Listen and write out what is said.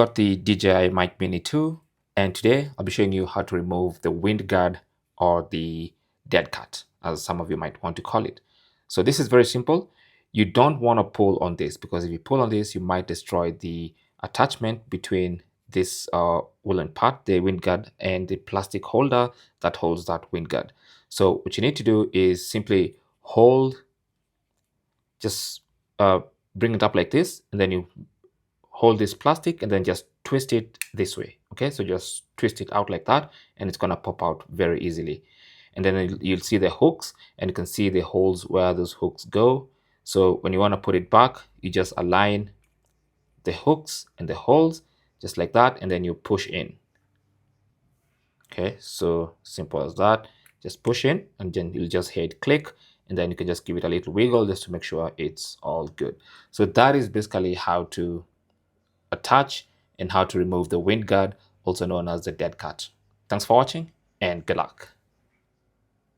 got the DJI Mic Mini 2, and today I'll be showing you how to remove the wind guard or the Deadcat, as some of you might want to call it. So this is very simple. You don't want to pull on this, because if you pull on this, you might destroy the attachment between this woolen part, the wind guard, and the plastic holder that holds that wind guard. So what you need to do is simply just bring it up like this, and then you hold this plastic and then just twist it this way. Okay, so just twist it out like that, and it's gonna pop out very easily. And then you'll see the hooks, and you can see the holes where those hooks go. So when you want to put it back, you just align the hooks and the holes just like that, and then you push in. Okay, so simple as that. Just push in, and then you'll just hear it click, and then you can just give it a little wiggle just to make sure it's all good. So that is basically how to attach and how to remove the wind guard, also known as the Deadcat. Thanks for watching, and good luck.